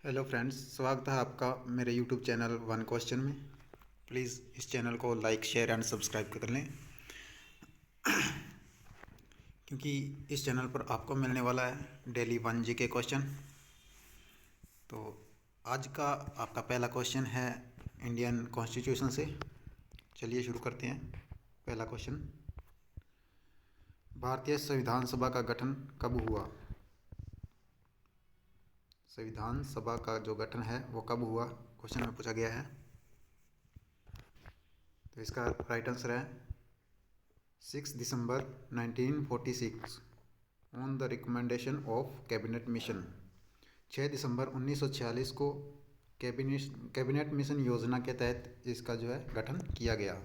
Hello friends, स्वागत है आपका मेरे यूट्यूब चैनल वन क्वेश्चन में। प्लीज़ इस चैनल को लाइक शेयर एंड सब्सक्राइब कर लें, क्योंकि इस चैनल पर आपको मिलने वाला है डेली वन जी के क्वेश्चन। तो आज का आपका पहला क्वेश्चन है इंडियन कॉन्स्टिट्यूशन से। चलिए शुरू करते हैं। पहला क्वेश्चन, भारतीय संविधान सभा का गठन कब हुआ? संविधान सभा का जो गठन है वो कब हुआ, क्वेश्चन में पूछा गया है। तो इसका राइट आंसर है 6 दिसंबर 1946 on the recommendation of cabinet mission. 6 दिसंबर 1946 को कैबिनेट मिशन योजना के तहत इसका जो है गठन किया गया।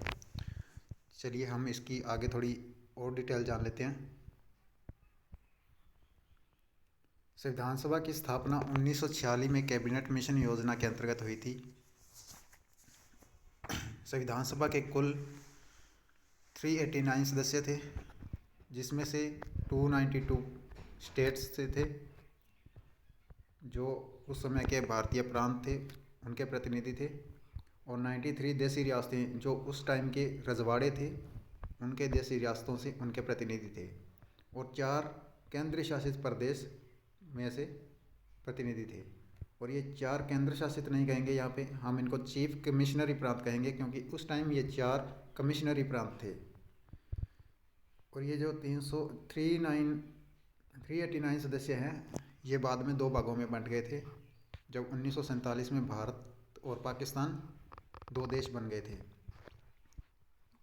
चलिए हम इसकी आगे थोड़ी और डिटेल जान लेते हैं। संविधान सभा की स्थापना 1946 में कैबिनेट मिशन योजना के अंतर्गत हुई थी। संविधान सभा के कुल 389 सदस्य थे, जिसमें से 292 स्टेट्स से थे, जो उस समय के भारतीय प्रांत थे उनके प्रतिनिधि थे, और 93 देशी रियासतें जो उस टाइम के रजवाड़े थे उनके देशी रियासतों से उनके प्रतिनिधि थे, और 4 केंद्र शासित प्रदेश में से प्रतिनिधि थे। और ये 4 केंद्र शासित नहीं कहेंगे, यहाँ पे हम इनको चीफ कमिश्नरी प्रांत कहेंगे, क्योंकि उस टाइम ये 4 कमिश्नरी प्रांत थे। और ये जो 389 सदस्य हैं, ये बाद में 2 भागों में बंट गए थे, जब 1947 में भारत और पाकिस्तान 2 देश बन गए थे।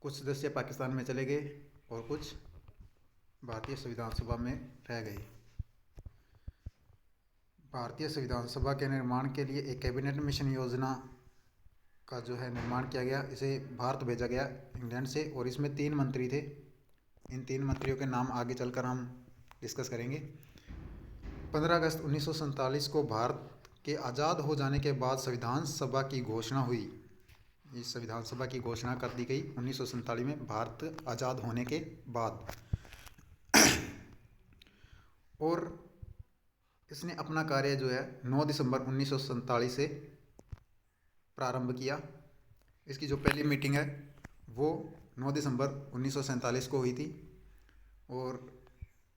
कुछ सदस्य पाकिस्तान में चले गए और कुछ भारतीय संविधान सभा में रह गए। भारतीय संविधान सभा के निर्माण के लिए एक कैबिनेट मिशन योजना का जो है निर्माण किया गया। इसे भारत भेजा गया इंग्लैंड से, और इसमें 3 मंत्री थे। इन 3 मंत्रियों के नाम आगे चलकर हम डिस्कस करेंगे। 15 अगस्त 1947 को भारत के आज़ाद हो जाने के बाद संविधान सभा की घोषणा हुई। इस संविधान सभा की घोषणा कर दी गई 1947 में, भारत आज़ाद होने के बाद। और इसने अपना कार्य जो है 9 दिसंबर 1947 से प्रारंभ किया। इसकी जो पहली मीटिंग है वो 9 दिसंबर 1947 को हुई थी, और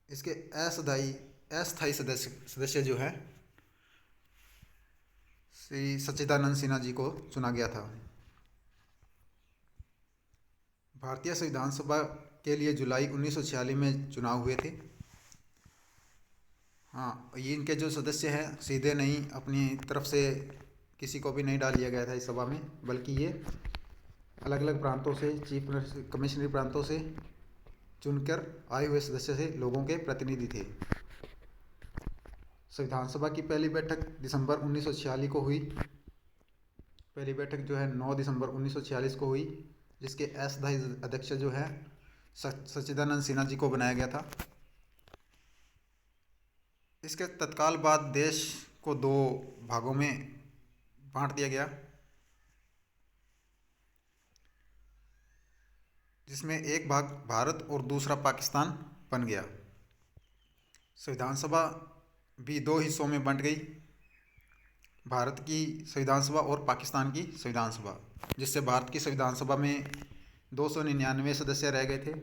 इसके अस्थायी सदस्य जो है श्री सच्चिदानंद सिन्हा जी को चुना गया था। भारतीय संविधान सभा के लिए जुलाई 1946 में चुनाव हुए थे। हाँ, ये इनके जो सदस्य हैं सीधे नहीं, अपनी तरफ से किसी को भी नहीं डाल दिया गया था इस सभा में, बल्कि ये अलग अलग प्रांतों से, चीफ कमिश्नरी प्रांतों से चुनकर आए हुए सदस्य से लोगों के प्रतिनिधि थे। संविधान सभा की पहली बैठक दिसंबर 1946 को हुई। पहली बैठक जो है 9 दिसंबर 1946 को हुई, जिसके अस्थायी अध्यक्ष जो है सच्चिदानंद सिन्हा जी को बनाया गया था। इसके तत्काल बाद देश को 2 भागों में बांट दिया गया, जिसमें एक भाग भारत और दूसरा पाकिस्तान बन गया। संविधान सभा भी 2 हिस्सों में बंट गई, भारत की संविधान सभा और पाकिस्तान की संविधान सभा, जिससे भारत की संविधान सभा में 299 सदस्य रह गए थे,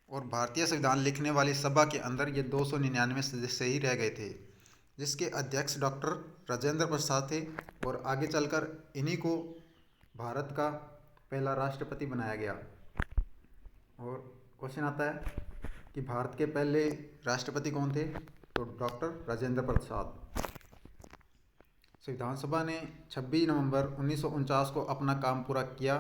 और भारतीय संविधान लिखने वाली सभा के अंदर ये 299 सदस्य ही रह गए थे, जिसके अध्यक्ष डॉक्टर राजेंद्र प्रसाद थे, और आगे चलकर इन्हीं को भारत का पहला राष्ट्रपति बनाया गया। और क्वेश्चन आता है कि भारत के पहले राष्ट्रपति कौन थे? तो डॉक्टर राजेंद्र प्रसाद। संविधान सभा ने 26 नवंबर 1949 को अपना काम पूरा किया,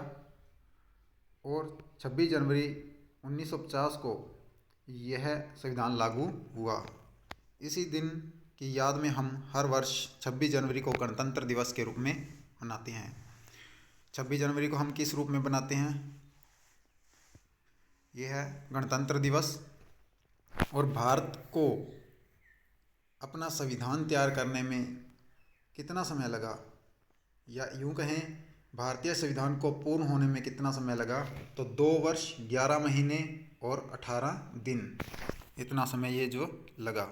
और 26 जनवरी 1950 को यह संविधान लागू हुआ। इसी दिन की याद में हम हर वर्ष 26 जनवरी को गणतंत्र दिवस के रूप में मनाते हैं। 26 जनवरी को हम किस रूप में मनाते हैं? यह है गणतंत्र दिवस। और भारत को अपना संविधान तैयार करने में कितना समय लगा, या यूँ कहें भारतीय संविधान को पूर्ण होने में कितना समय लगा? तो 2 वर्ष 11 महीने और 18 दिन, इतना समय ये जो लगा।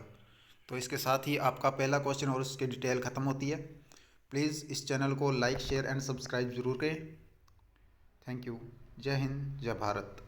तो इसके साथ ही आपका पहला क्वेश्चन और उसकी डिटेल ख़त्म होती है। प्लीज़ इस चैनल को लाइक शेयर एंड सब्सक्राइब ज़रूर करें। Thank you. जय हिंद, जय भारत।